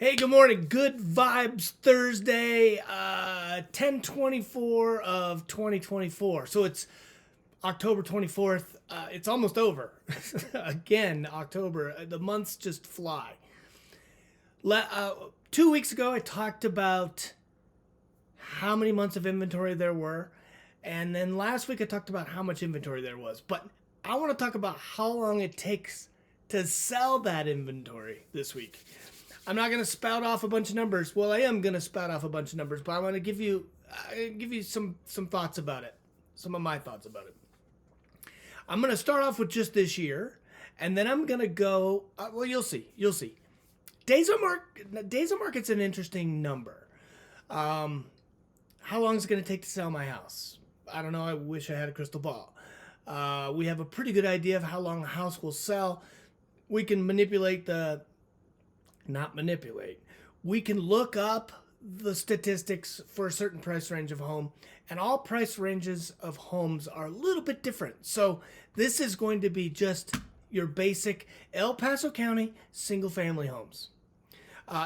Hey, good morning. Good Vibes Thursday, 10/24 of 2024. So it's October 24th. It's almost over. Again, October. The months just fly. 2 weeks ago, I talked about how many months of inventory there were. And then last week, I talked about how much inventory there was. But I want to talk about how long it takes to sell that inventory this week. I'm not going to spout off a bunch of numbers. Well, I am going to spout off a bunch of numbers, but I want to give you some thoughts about it. Some of my thoughts about it. I'm going to start off with just this year, and then I'm going to go. Well, you'll see. Days on market's an interesting number. How long is it going to take to sell my house? I don't know. I wish I had a crystal ball. We have a pretty good idea of how long a house will sell. We can we can look up the statistics for a certain price range of home, and all price ranges of homes are a little bit different. So this is going to be just your basic El Paso County single family homes.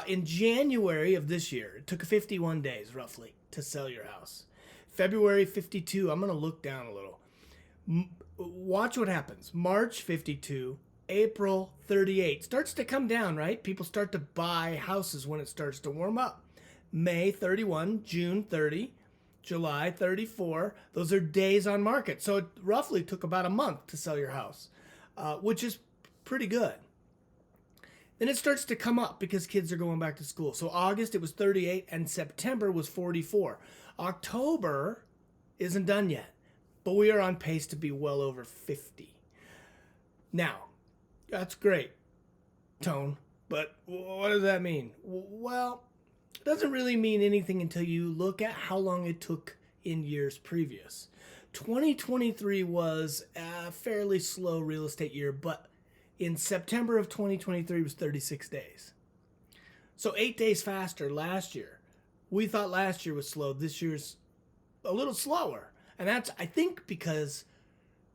In January of this year, it took 51 days roughly to sell your house. February 52, I'm going to look down a little. Watch what happens. March 52, April 38. Starts to come down, right? People start to buy houses when it starts to warm up. May 31, June 30, July 34. Those are days on market. So it roughly took about a month to sell your house, which is pretty good. Then it starts to come up because kids are going back to school. So August, it was 38, and September was 44. October isn't done yet, but we are on pace to be well over 50. Now, that's great, Tone, but what does that mean? Well, it doesn't really mean anything until you look at how long it took in years previous. 2023 was a fairly slow real estate year, but in September of 2023 was 36 days. So 8 days faster last year. We thought last year was slow. This year's a little slower. And that's, I think, because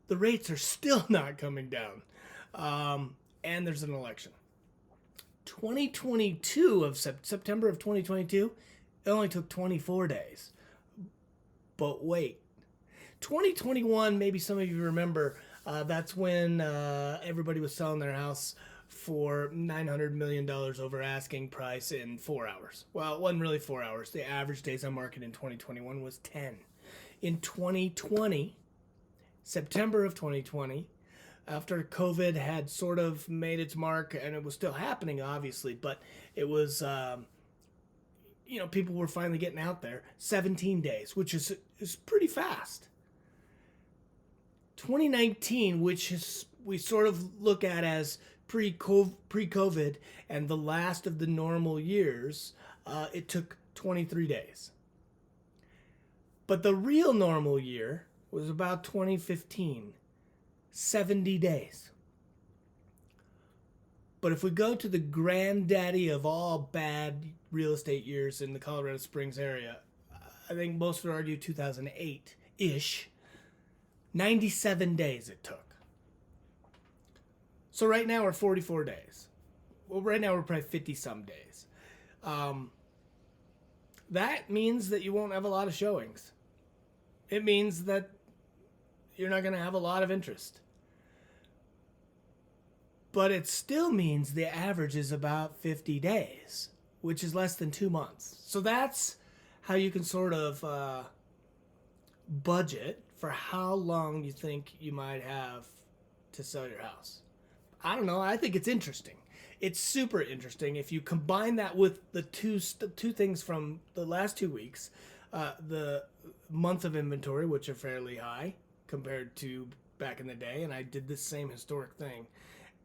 the rates are still not coming down. And there's an election. 2022 of September of 2022, it only took 24 days. But wait, 2021, maybe some of you remember, that's when everybody was selling their house for $900 million over asking price in 4 hours. Well, it wasn't really 4 hours. The average days on market in 2021 was 10. In 2020, September of 2020, after COVID had sort of made its mark, and it was still happening, obviously, but it was, people were finally getting out there, 17 days, which is pretty fast. 2019, which is we sort of look at as pre-COVID and the last of the normal years, it took 23 days. But the real normal year was about 2015. 70 days. But if we go to the granddaddy of all bad real estate years in the Colorado Springs area, I think most would argue 2008-ish, 97 days it took. So right now we're 44 days. Well, right now we're probably 50-some days. That means that you won't have a lot of showings. It means that you're not going to have a lot of interest. But it still means the average is about 50 days, which is less than 2 months. So that's how you can sort of budget for how long you think you might have to sell your house. I don't know. I think it's interesting. It's super interesting if you combine that with the two things from the last 2 weeks, the month of inventory, which are fairly high compared to back in the day, and I did this same historic thing,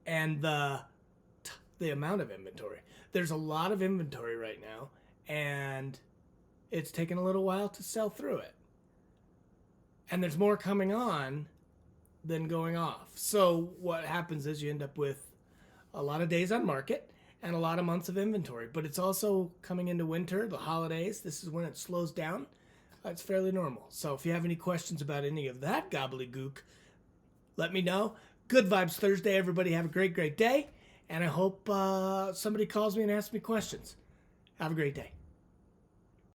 and the amount of inventory. There's a lot of inventory right now, and it's taken a little while to sell through it. And there's more coming on than going off. So what happens is you end up with a lot of days on market and a lot of months of inventory. But it's also coming into winter, the holidays. This is when it slows down. It's fairly normal. So if you have any questions about any of that gobbledygook, let me know. Good Vibes Thursday, everybody. Have a great, great day. And I hope somebody calls me and asks me questions. Have a great day.